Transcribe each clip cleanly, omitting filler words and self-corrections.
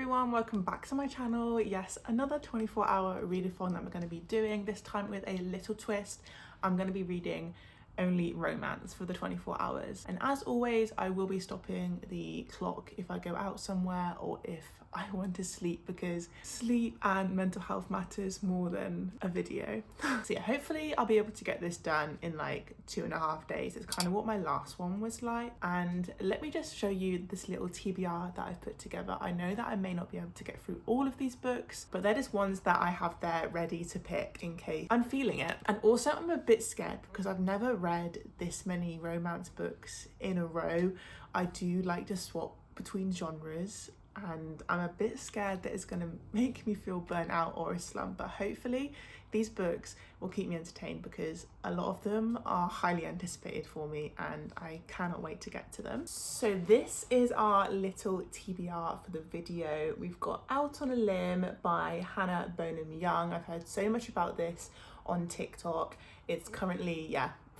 everyone, welcome back to my channel. Yes, another 24-hour readathon that we're going to be doing, this time with a little twist. I'm going to be reading only romance for the 24 hours, and as always I will be stopping the clock if I go out somewhere or if I want to sleep, because sleep and mental health matters more than a video. So yeah, hopefully I'll be able to get this done in like 2.5 days. It's kind of what my last one was like. And let me just show you this little TBR that I've put together. I know that I may not be able to get through all of these books, but they're just ones that I have there ready to pick in case I'm feeling it. And also I'm a bit scared because I've never read this many romance books in a row. I do like to swap between genres, and I'm a bit scared that it's going to make me feel burnt out or a slump, but hopefully these books will keep me entertained because a lot of them are highly anticipated for me and I cannot wait to get to them. So this is our little TBR for the video. We've got Out on a Limb by Hannah Bonham Young. I've heard so much about this on TikTok. It's currently,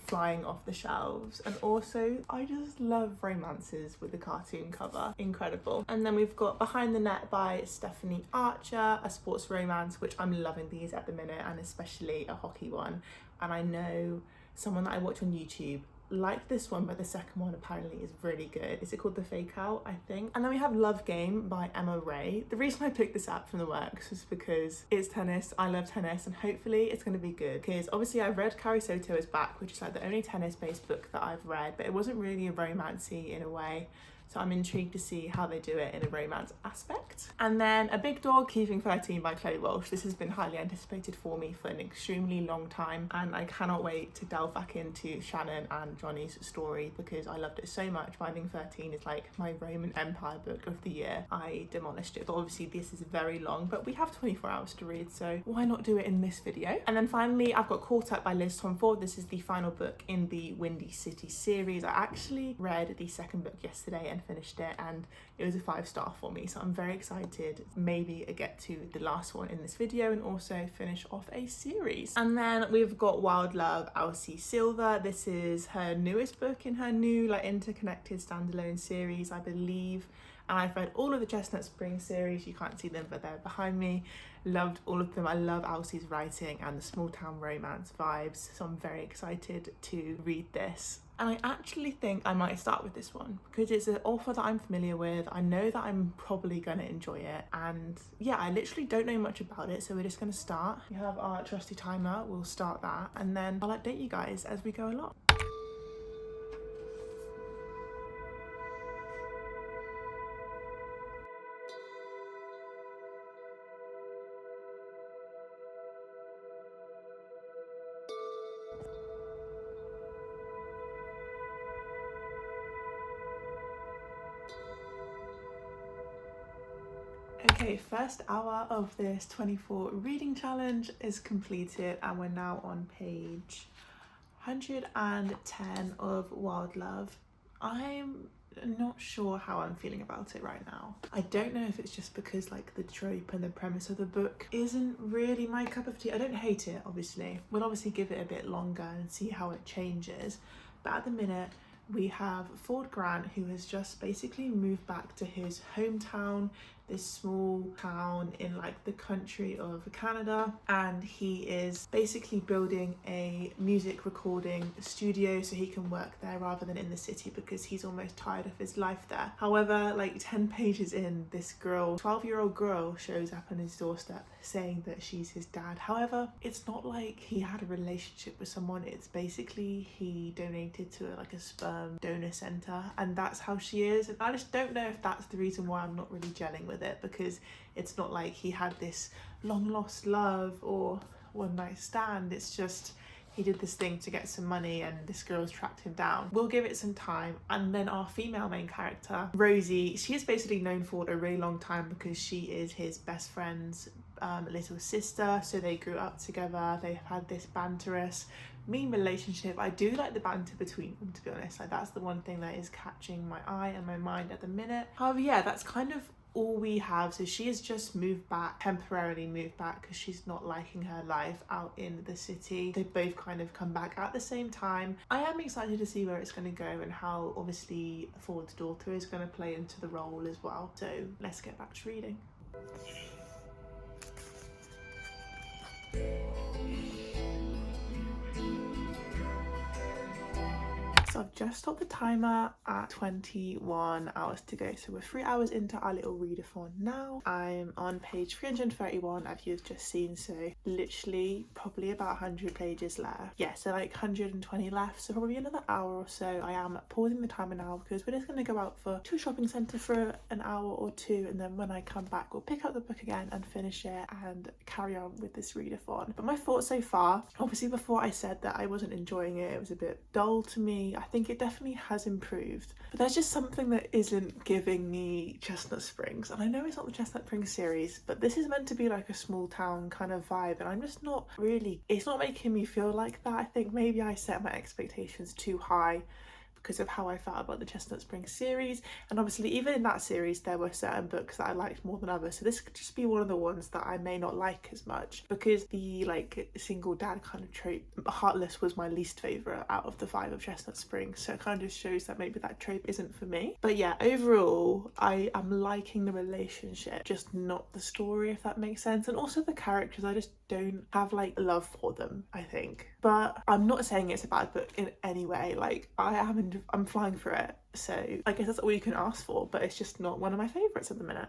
flying off the shelves, and also I just love romances with the cartoon cover, incredible. And then we've got Behind the Net by Stephanie Archer, a sports romance, which I'm loving these at the minute, and especially a hockey one. And I know someone that I watch on YouTube liked this one, but the second one apparently is really good. Is it called The Fake Out, I think? And then we have Love Game by Emma Ray. The reason I picked this up from the works was because it's tennis, I love tennis, and hopefully it's going to be good, because obviously I've read Carrie Soto is Back, which is like the only tennis based book that I've read, but it wasn't really a romancy in a way. So I'm intrigued to see how they do it in a romance aspect. And then A Big Dog, Keeping 13 by Chloe Walsh. This has been highly anticipated for me for an extremely long time, and I cannot wait to delve back into Shannon and Johnny's story because I loved it so much. Finding 13 is like my Roman Empire book of the year. I demolished it, but obviously this is very long, but we have 24 hours to read, so why not do it in this video? And then finally I've got Caught Up by Liz Tom Ford. This is the final book in the Windy City series. I actually read the second book yesterday and finished it, and it was a 5-star for me, so I'm very excited maybe I get to the last one in this video and also finish off a series. And then we've got Wild Love, Elsie Silver. This is her newest book in her new like interconnected standalone series, I believe, and I've read all of the Chestnut Spring series. You can't see them, but they're behind me. Loved all of them. I love Elsie's writing and the small town romance vibes, so I'm very excited to read this. And I actually think I might start with this one because it's an author that I'm familiar with. I know that I'm probably gonna enjoy it, and yeah, I literally don't know much about it, so we're just gonna start. We have our trusty timer, we'll start that, and then I'll update you guys as we go along. Okay, first hour of this 24 reading challenge is completed, and we're now on page 110 of Wild Love. I'm not sure how I'm feeling about it right now. I don't know if it's just because like the trope and the premise of the book isn't really my cup of tea. I don't hate it, obviously. We'll obviously give it a bit longer and see how it changes, but at the minute we have Ford Grant, who has just basically moved back to his hometown, this small town in like the country of Canada, and he is basically building a music recording studio so he can work there rather than in the city because he's almost tired of his life there. However, like 10 pages in, this girl, 12-year-old girl, shows up on his doorstep saying that she's his dad. However, it's not like he had a relationship with someone. It's basically he donated to like a sperm donor center, and that's how she is. And I just don't know if that's the reason why I'm not really gelling with it, because it's not like he had this long lost love or one night stand. It's just he did this thing to get some money and this girl's tracked him down. We'll give it some time. And then our female main character, Rosie, she is basically known for a really long time because she is his best friend's little sister, so they grew up together. They've had this banterous mean relationship. I do like the banter between them, to be honest. Like that's the one thing that is catching my eye and my mind at the minute. However, yeah, that's kind of all we have, so she has just temporarily moved back because she's not liking her life out in the city. They both kind of come back at the same time. I am excited to see where it's going to go and how obviously Ford's daughter is going to play into the role as well. So let's get back to reading. So I've just stopped the timer at 21 hours to go. So we're 3 hours into our little readathon now. I'm on page 331, as you've just seen. So literally probably about 100 pages left. Yeah, so like 120 left. So probably another hour or so. I am pausing the timer now because we're just going to go out to a shopping centre for an hour or two. And then when I come back, we'll pick up the book again and finish it and carry on with this readathon. But my thoughts so far, obviously before I said that I wasn't enjoying it, it was a bit dull to me. I think it definitely has improved, but there's just something that isn't giving me Chestnut Springs. And I know it's not the Chestnut Springs series, but this is meant to be like a small town kind of vibe, and I'm just not really, it's not making me feel like that. I think maybe I set my expectations too high because of how I felt about the Chestnut Springs series. And obviously even in that series there were certain books that I liked more than others, so this could just be one of the ones that I may not like as much, because the like single dad kind of trope, Heartless was my least favourite out of the 5 of Chestnut Springs, so it kind of just shows that maybe that trope isn't for me. But yeah, overall I am liking the relationship, just not the story, if that makes sense. And also the characters, I just don't have like love for them, I think. But I'm not saying it's a bad book in any way, like I'm flying for it, so I guess that's all you can ask for, but it's just not one of my favourites at the minute.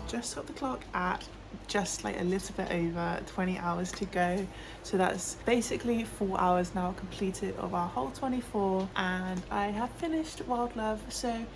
Just got the clock at just like a little bit over 20 hours to go, so that's basically 4 hours now completed of our whole 24, and I have finished Wild Love. So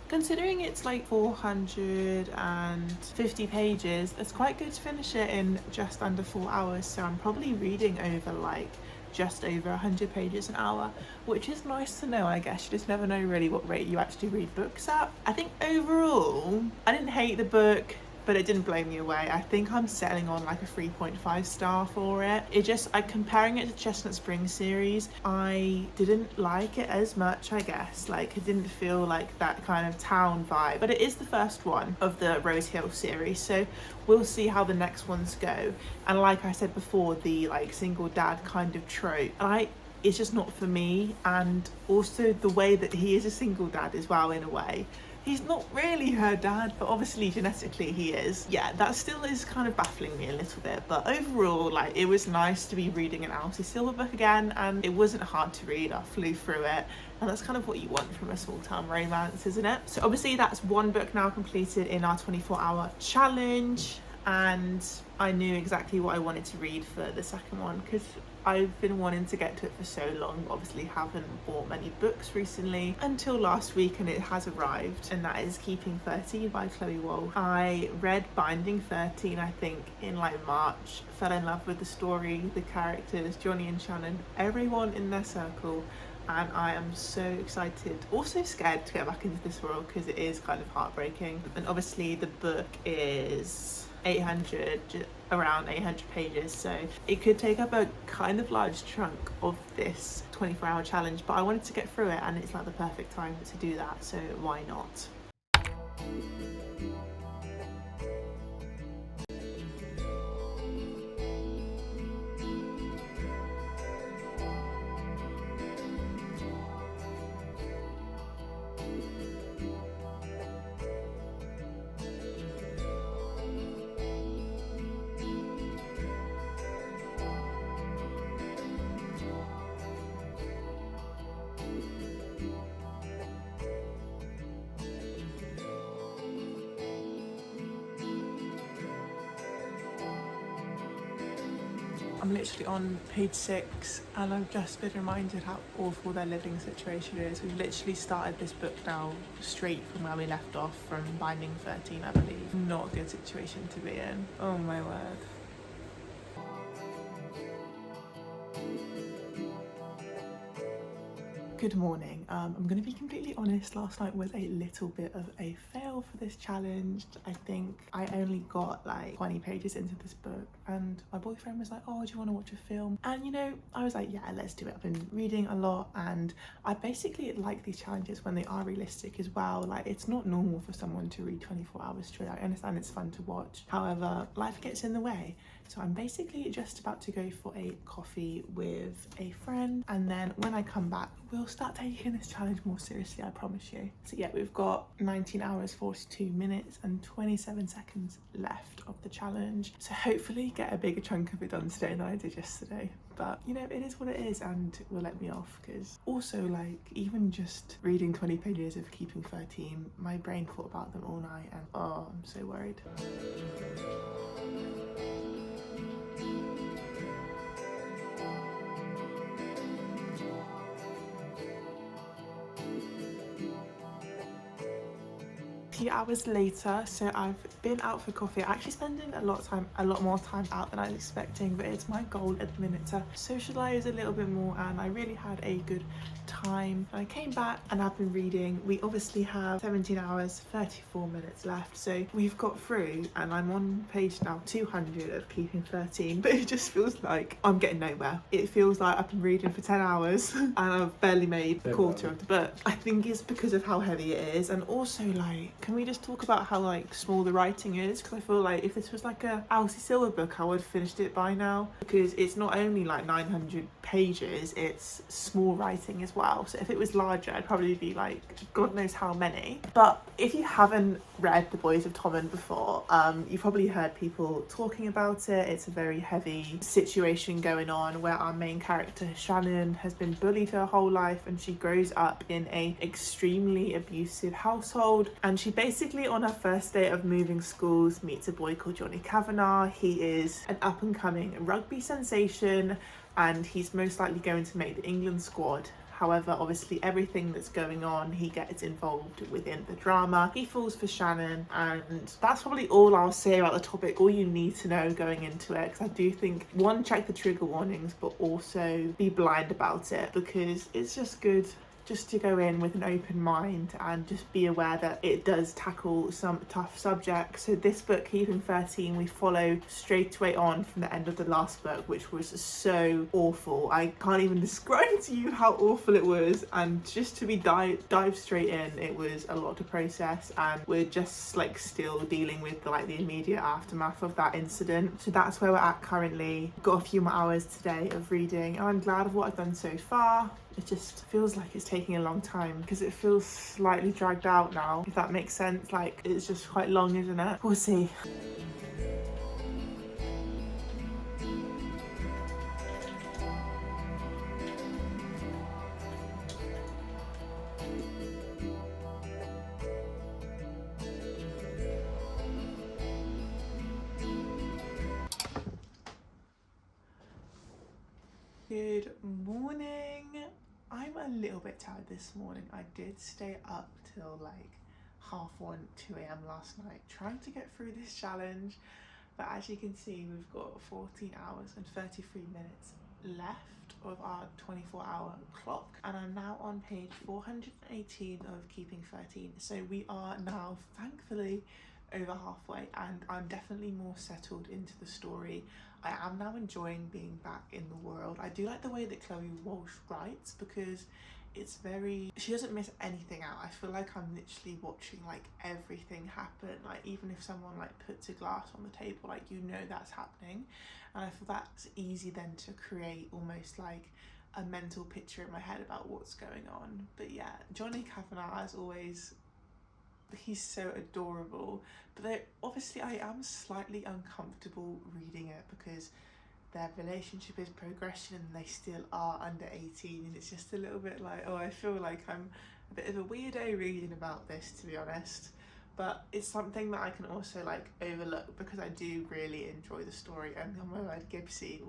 considering it's like 450 pages, it's quite good to finish it in just under 4 hours. So I'm probably reading over like just over 100 pages an hour, which is nice to know. I guess you just never know really what rate you actually read books at. I think overall I didn't hate the book, but it didn't blow me away. I think I'm settling on like a 3.5 star for it. I'm comparing it to Chestnut Springs series. I didn't like it as much, I guess. Like it didn't feel like that kind of town vibe, but it is the first one of the Rose Hill series, so we'll see how the next ones go. And like I said before, the like single dad kind of trope, and it's just not for me. And also the way that he is a single dad as well, in a way. He's not really her dad, but obviously genetically he is. Yeah, that still is kind of baffling me a little bit, but overall, like, it was nice to be reading an Alice Silver book again, and it wasn't hard to read. I flew through it, and that's kind of what you want from a small town romance, isn't it? So obviously that's one book now completed in our 24-hour challenge, and I knew exactly what I wanted to read for the second one, because I've been wanting to get to it for so long. Obviously haven't bought many books recently until last week, and it has arrived, and that is Keeping 13 by Chloe Wolfe. I read Binding 13 I think in like March, fell in love with the story, the characters, Johnny and Shannon, everyone in their circle, and I am so excited, also scared to get back into this world because it is kind of heartbreaking. And obviously the book is around 800 pages, so it could take up a kind of large chunk of this 24-hour challenge, but I wanted to get through it, and it's like the perfect time to do that, so why not? I'm literally on page 6, and I've just been reminded how awful their living situation is. We've literally started this book now straight from where we left off, from Binding 13 I believe. Not a good situation to be in. Oh my word. Good morning. I'm going to be completely honest, last night was a little bit of a fail for this challenge. I think I only got like 20 pages into this book and my boyfriend was like, oh, do you want to watch a film? And you know, I was like, yeah, let's do it. I've been reading a lot and I basically like these challenges when they are realistic as well. Like, it's not normal for someone to read 24 hours straight. I understand it's fun to watch. However, life gets in the way. So I'm basically just about to go for a coffee with a friend, and then when I come back, we'll start taking this challenge more seriously, I promise you. So yeah, we've got 19 hours, 42 minutes and 27 seconds left of the challenge. So hopefully get a bigger chunk of it done today than I did yesterday. But you know, it is what it is and will let me off, because also like even just reading 20 pages of Keeping 13, my brain thought about them all night and oh, I'm so worried. Few hours later, so I've been out for coffee. I'm actually spending a lot more time out than I was expecting, but it's my goal at the minute to socialize a little bit more, and I really had a good time. I came back and I've been reading. We obviously have 17 hours 34 minutes left, so we've got through and I'm on page now 200 of Keeping 13, but it just feels like I'm getting nowhere. It feels like I've been reading for 10 hours and I've barely made a quarter of the book. I think it's because of how heavy it is, and also like, can we just talk about how like small the writing is? Because I feel like if this was like a Elsie Silver book, I would have finished it by now, because it's not only like 900 pages, it's small writing as well. So if it was larger, I'd probably be like God knows how many. But if you haven't read The Boys of Tommen before, you've probably heard people talking about it. It's a very heavy situation going on where our main character Shannon has been bullied her whole life, and she grows up in a extremely abusive household, and she basically on her first day of moving schools meets a boy called Johnny Kavanagh. He is an up and coming rugby sensation and he's most likely going to make the England squad. However, obviously everything that's going on, he gets involved within the drama. He falls for Shannon, and that's probably all I'll say about the topic, all you need to know going into it, because I do think, one, check the trigger warnings, but also be blind about it, because it's just good just to go in with an open mind and just be aware that it does tackle some tough subjects. So this book, Keeping 13, we follow straight away on from the end of the last book, which was so awful. I can't even describe to you how awful it was, and just to be dive straight in, it was a lot to process, and we're just like still dealing with the immediate aftermath of that incident. So that's where we're at currently. Got a few more hours today of reading and I'm glad of what I've done so far. It just feels like it's taking a long time because it feels slightly dragged out now, if that makes sense. Like, it's just quite long, isn't it? We'll see. Good morning. I'm a little bit tired this morning. I did stay up till like 1:30, 2 a.m. last night trying to get through this challenge, but as you can see, we've got 14 hours and 33 minutes left of our 24-hour clock, and I'm now on page 418 of Keeping 13. So we are now thankfully over halfway, and I'm definitely more settled into the story. I am now enjoying being back in the world. I do like the way that Chloe Walsh writes, because it's very, she doesn't miss anything out. I feel like I'm literally watching like everything happen. Like, even if someone like puts a glass on the table, like, you know that's happening, and I feel that's easy then to create almost like a mental picture in my head about what's going on. But yeah, Johnny Kavanagh, as always, he's so adorable. But obviously I am slightly uncomfortable reading it because their relationship is progression and they still are under 18, and it's just a little bit like, oh, I feel like I'm a bit of a weirdo reading about this, to be honest. But it's something that I can also like overlook because I do really enjoy the story. And oh my word, Gibbsy,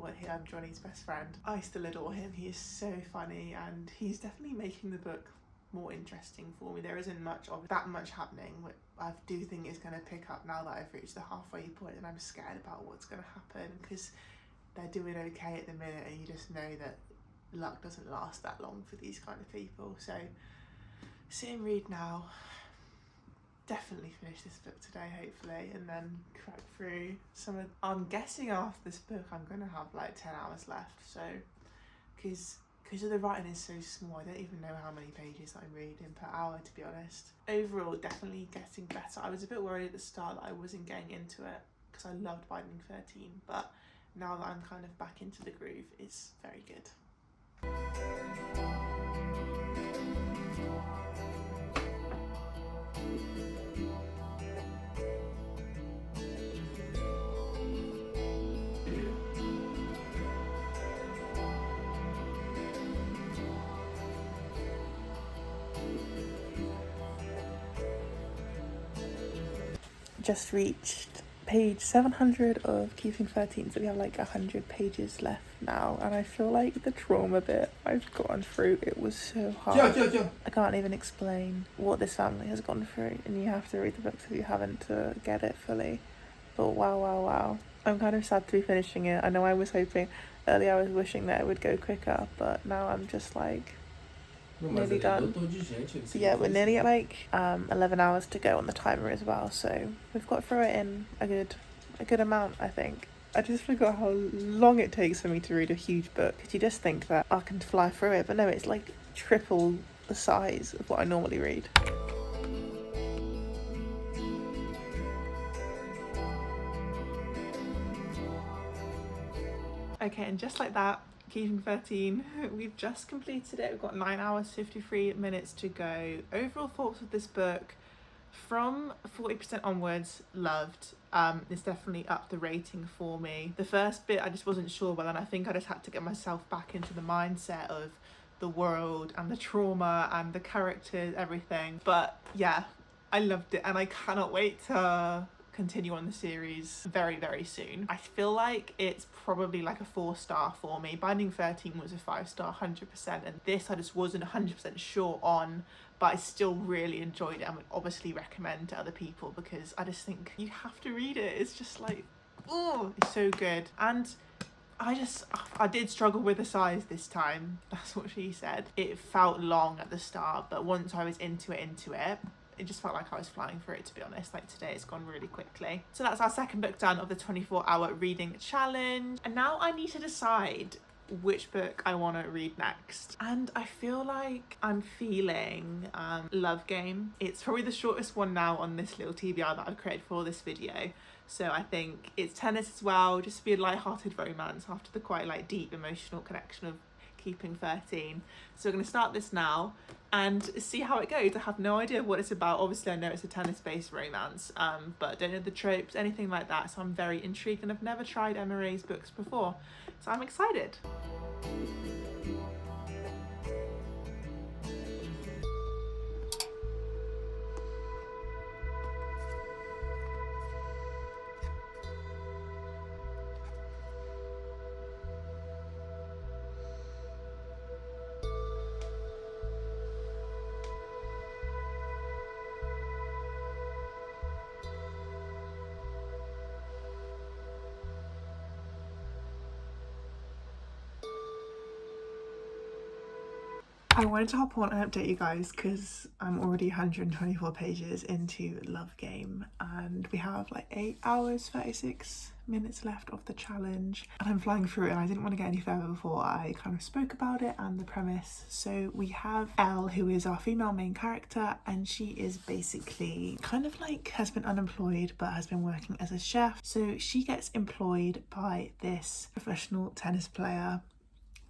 Johnny's best friend, I still adore him. He is so funny, and he's definitely making the book more interesting for me. There isn't that much happening. I do think it's going to pick up now that I've reached the halfway point, and I'm scared about what's going to happen because they're doing okay at the minute, and you just know that luck doesn't last that long for these kind of people. So sit and read now. Definitely finish this book today, hopefully, and then crack through some of... I'm guessing after this book I'm going to have like 10 hours left, so because the writing is so small, I don't even know how many pages I'm reading per hour, to be honest. Overall, definitely getting better. I was a bit worried at the start that I wasn't getting into it because I loved Binding 13, but now that I'm kind of back into the groove, it's very good. Just reached page 700 of Keeping 13, so we have like 100 pages left now, and I feel like the trauma bit I've gone through, it was so hard. I can't even explain what this family has gone through, and you have to read the books if you haven't to get it fully. But wow. I'm kind of sad to be finishing it. I know I was hoping earlier, I was wishing that it would go quicker, but now I'm just like nearly done. So yeah, we're nearly at like 11 hours to go on the timer as well, so we've got through it in a good amount, I think. I just forgot how long it takes for me to read a huge book, because you just think that I can fly through it, but no, it's like triple the size of what I normally read. Okay, and just like that, Keeping 13, we've just completed it. We've got 9 hours 53 minutes to go. Overall thoughts of this book, from 40% onwards, loved. It's definitely upped the rating for me. The first bit I just wasn't sure, but then I think I just had to get myself back into the mindset of the world and the trauma and the characters, everything. But yeah, I loved it, and I cannot wait to continue on the series very, very soon. I feel like it's probably like a 4-star for me. Binding 13 was a 5-star 100%, and this I just wasn't 100% sure on, but I still really enjoyed it and would obviously recommend to other people, because I just think you have to read it. It's just like, oh, it's so good. And I did struggle with the size this time. That's what she said. It felt long at the start, but once I was into it just felt like I was flying through it, to be honest. Like today, it's gone really quickly. So that's our second book done of the 24-hour reading challenge. And now I need to decide which book I want to read next. And I feel like I'm feeling Love Game. It's probably the shortest one now on this little TBR that I've created for this video. So I think it's tennis as well, just to be a light-hearted romance after the quite like deep emotional connection of Keeping 13. So we're going to start this now and see how it goes. I have no idea what it's about. Obviously I know it's a tennis-based romance, but I don't know the tropes, anything like that, so I'm very intrigued, and I've never tried Emma Ray's books before, so I'm excited. I wanted to hop on and update you guys because I'm already 124 pages into Love Game, and we have like 8 hours 36 minutes left of the challenge, and I'm flying through it, and I didn't want to get any further before I kind of spoke about it and the premise. So we have Elle, who is our female main character, and she is basically kind of like has been unemployed but has been working as a chef. So she gets employed by this professional tennis player,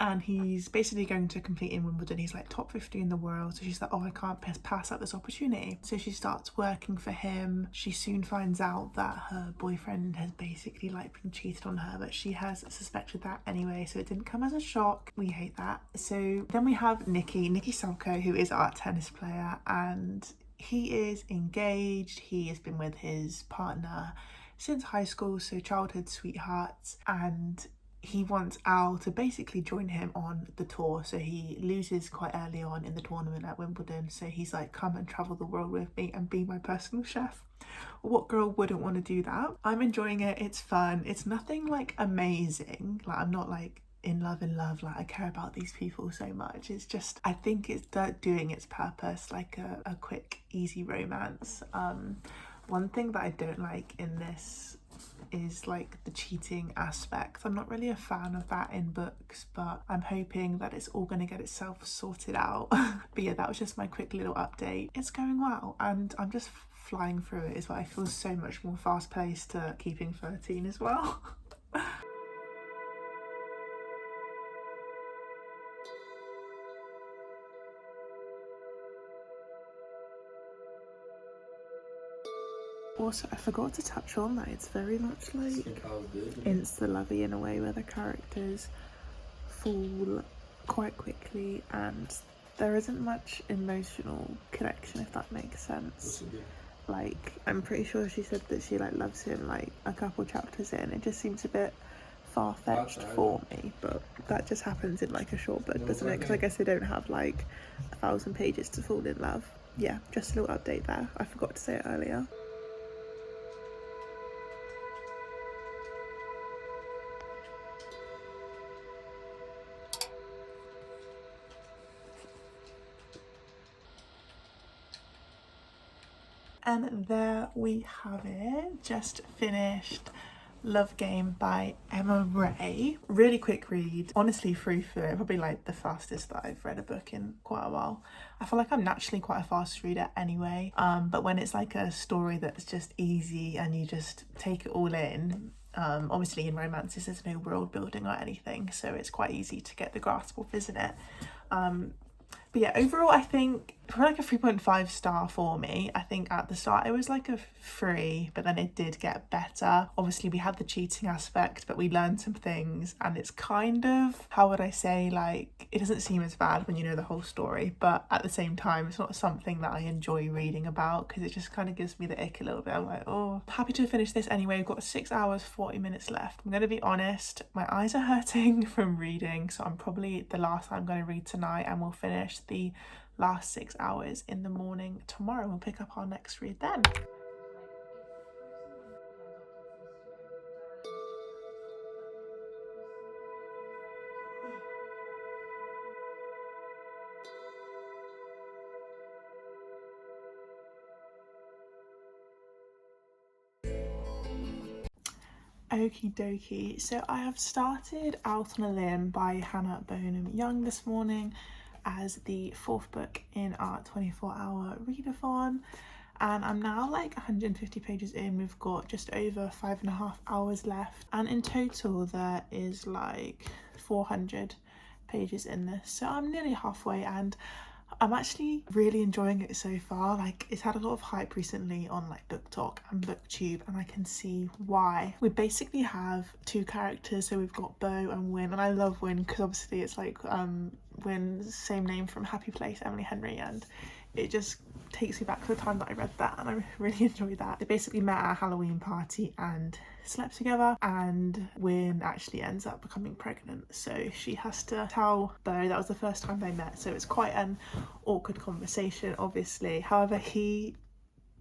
and he's basically going to compete in Wimbledon. He's like top 50 in the world. So she's like, oh, I can't pass up this opportunity. So she starts working for him. She soon finds out that her boyfriend has basically like been cheated on her, but she has suspected that anyway, so it didn't come as a shock. We hate that. So then we have Nicky Salko, who is our tennis player, and he is engaged. He has been with his partner since high school, so childhood sweethearts, and he wants Al to basically join him on the tour. So he loses quite early on in the tournament at Wimbledon, so he's like, come and travel the world with me and be my personal chef. What girl wouldn't want to do that? I'm enjoying it. It's fun. It's nothing like amazing, like I'm not like in love, like I care about these people so much. It's just, I think it's doing its purpose, like a quick easy romance. One thing that I don't like in this is like the cheating aspect. I'm not really a fan of that in books, but I'm hoping that it's all going to get itself sorted out. But yeah, that was just my quick little update. It's going well and I'm just flying through it as well. I feel so much more fast paced to Keeping 13 as well. Also, I forgot to touch on that it's very much like insta-lovey in a way, where the characters fall quite quickly and there isn't much emotional connection, if that makes sense. Like, I'm pretty sure she said that she like loves him like a couple chapters in. It just seems a bit far-fetched for me, but that just happens in like a short book, doesn't it? Because I guess they don't have like 1,000 pages to fall in love. Yeah, just a little update there. I forgot to say it earlier. And there we have it, just finished Love Game by Emma Ray. Really quick read, honestly through it, probably like the fastest that I've read a book in quite a while. I feel like I'm naturally quite a fast reader anyway, but when it's like a story that's just easy and you just take it all in, obviously in romances there's no world building or anything, so it's quite easy to get the grasp of, isn't it? But yeah, overall I think probably like a 3.5 star for me. I think at the start it was like a 3, but then it did get better. Obviously we had the cheating aspect, but we learned some things and it's kind of, how would I say, like it doesn't seem as bad when you know the whole story, but at the same time it's not something that I enjoy reading about because it just kind of gives me the ick a little bit. I'm like, oh, happy to finish this anyway. We've got 6 hours 40 minutes left. I'm gonna be honest, my eyes are hurting from reading, so I'm probably the last I'm going to read tonight, and we'll finish the last 6 hours in the morning tomorrow. We'll pick up our next read then. Okie dokie, so I have started Out on a Limb by Hannah Bonham Young this morning as the 4th book in our 24-hour readathon, and I'm now like 150 pages in. We've got just over 5.5 hours left, and in total there is like 400 pages in this, so I'm nearly halfway and I'm actually really enjoying it so far. Like, it's had a lot of hype recently on like Book Talk and BookTube, and I can see why. We basically have 2 characters, so we've got Bo and Win, and I love Win because obviously it's like Win's same name from Happy Place, Emily Henry, and it just takes me back to the time that I read that, and I really enjoyed that. They basically met at a Halloween party and slept together, and Win actually ends up becoming pregnant, so she has to tell Bo. That was the first time they met, so it's quite an awkward conversation, obviously. However, he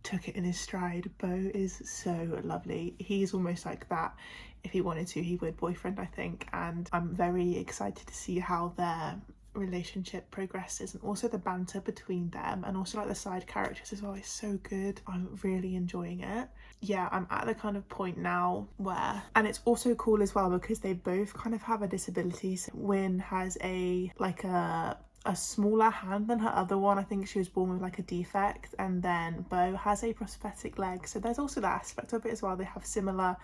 took it in his stride. Bo is so lovely. He's almost like that, if he wanted to, he would boyfriend, I think, and I'm very excited to see how their relationship progresses, and also the banter between them, and also like the side characters as well is so good. I'm really enjoying it. Yeah, I'm at the kind of point now where, and it's also cool as well because they both kind of have a disability. So Win has a smaller hand than her other one. I think she was born with like a defect, and then Bo has a prosthetic leg, so there's also that aspect of it as well. They have similar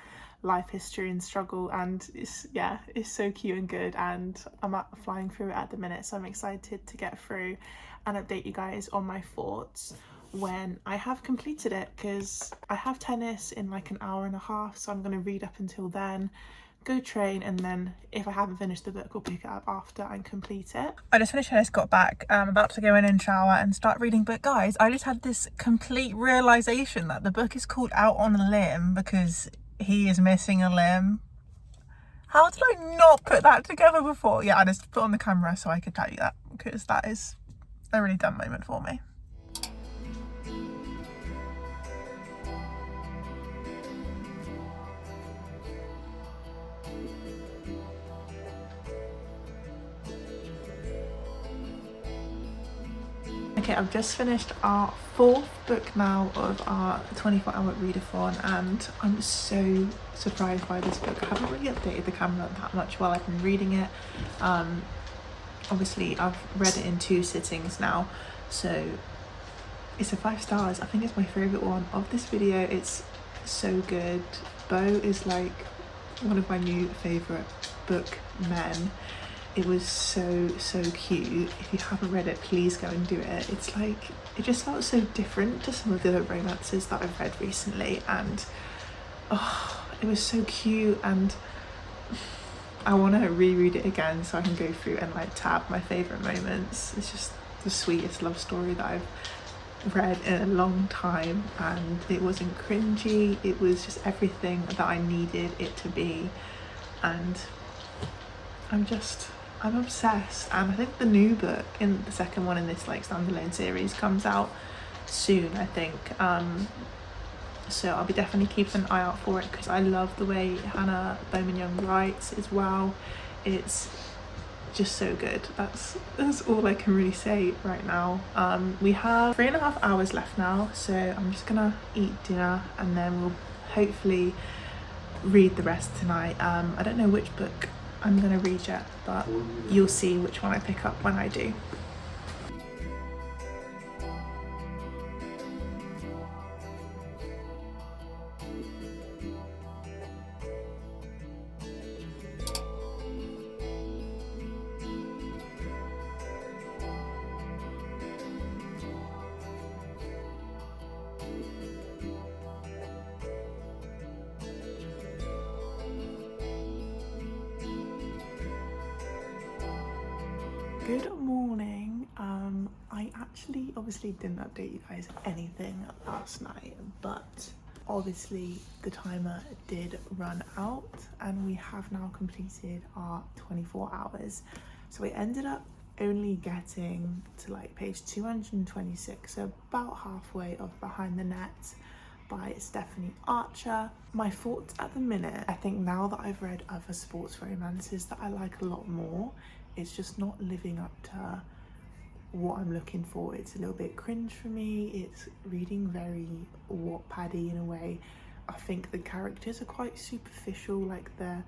life history and struggle, and it's so cute and good, and I'm flying through it at the minute, so I'm excited to get through and update you guys on my thoughts when I have completed it, because I have tennis in like an hour and a half, so I'm going to read up until then, go train, and then if I haven't finished the book, I'll pick it up after and complete it. I just finished tennis, got back, I'm about to go in and shower and start reading. But guys, I just had this complete realization that the book is called Out on a Limb because he is missing a limb. How did I not put that together before? Yeah, I just put on the camera so I could tell you that, because that is a really dumb moment for me. Okay, I've just finished our 4th book now of our 24-hour readathon, and I'm so surprised by this book. I haven't really updated the camera that much while I've been reading it. Obviously I've read it in 2 sittings now, so it's a 5 stars. I think it's my favourite one of this video. It's so good. Bo is like one of my new favourite book men. It was so cute. If you haven't read it, please go and do it. It's like, it just felt so different to some of the other romances that I've read recently, and oh, it was so cute, and I want to reread it again so I can go through and like tab my favourite moments. It's just the sweetest love story that I've read in a long time, and it wasn't cringy. It was just everything that I needed it to be, and I'm obsessed. And I think the new book, in the second one in this like standalone series, comes out soon, I think. So I'll be definitely keeping an eye out for it, because I love the way Hannah Bowman Young writes as well. It's just so good. That's all I can really say right now. We have 3.5 hours left now, so I'm just gonna eat dinner and then we'll hopefully read the rest tonight. I don't know which book I'm gonna read yet, but you'll see which one I pick up when I do. Good morning. I actually obviously didn't update you guys anything last night, but obviously the timer did run out and we have now completed our 24 hours. So we ended up only getting to like page 226, so about halfway of Behind the Net by Stephanie Archer. My thoughts at the minute, I think now that I've read other sports romances that I like a lot more, it's just not living up to what I'm looking for. It's a little bit cringe for me. It's reading very Wattpad-y in a way. I think the characters are quite superficial, like there's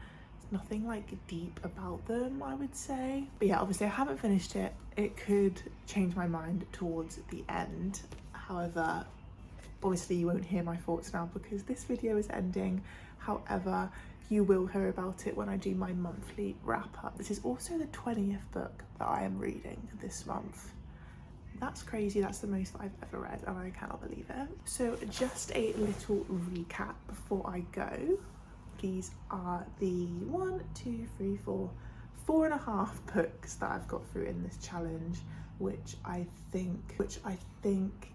nothing like deep about them, I would say. But yeah, obviously I haven't finished it. It could change my mind towards the end. However, obviously you won't hear my thoughts now because this video is ending. However, you will hear about it when I do my monthly wrap up. This is also the 20th book that I am reading this month. That's crazy. That's the most that I've ever read and I cannot believe it. So just a little recap before I go. These are the 4.5 books that I've got through in this challenge, which I think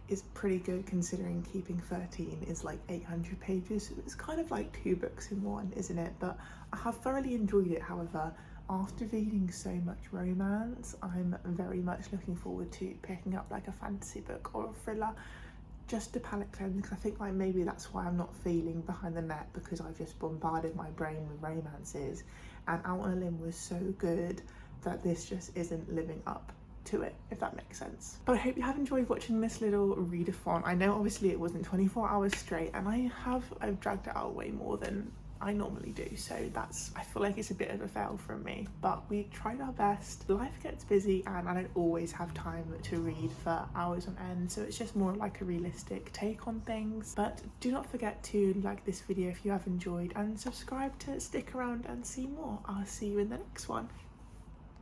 is pretty good considering keeping 13 is like 800 pages. So it's kind of like 2 books in one, isn't it? But I have thoroughly enjoyed it. However, after reading so much romance, I'm very much looking forward to picking up like a fantasy book or a thriller, just to palate cleanse, because I think like maybe that's why I'm not feeling Behind the Net, because I've just bombarded my brain with romances, and Out on a Limb was so good that this just isn't living up to it, if that makes sense. But I hope you have enjoyed watching this little readathon. I know obviously it wasn't 24 hours straight, and I've dragged it out way more than I normally do, so I feel like it's a bit of a fail from me, but we tried our best. Life gets busy and I don't always have time to read for hours on end, so it's just more like a realistic take on things. But do not forget to like this video if you have enjoyed, and subscribe to stick around and see more. I'll see you in the next one.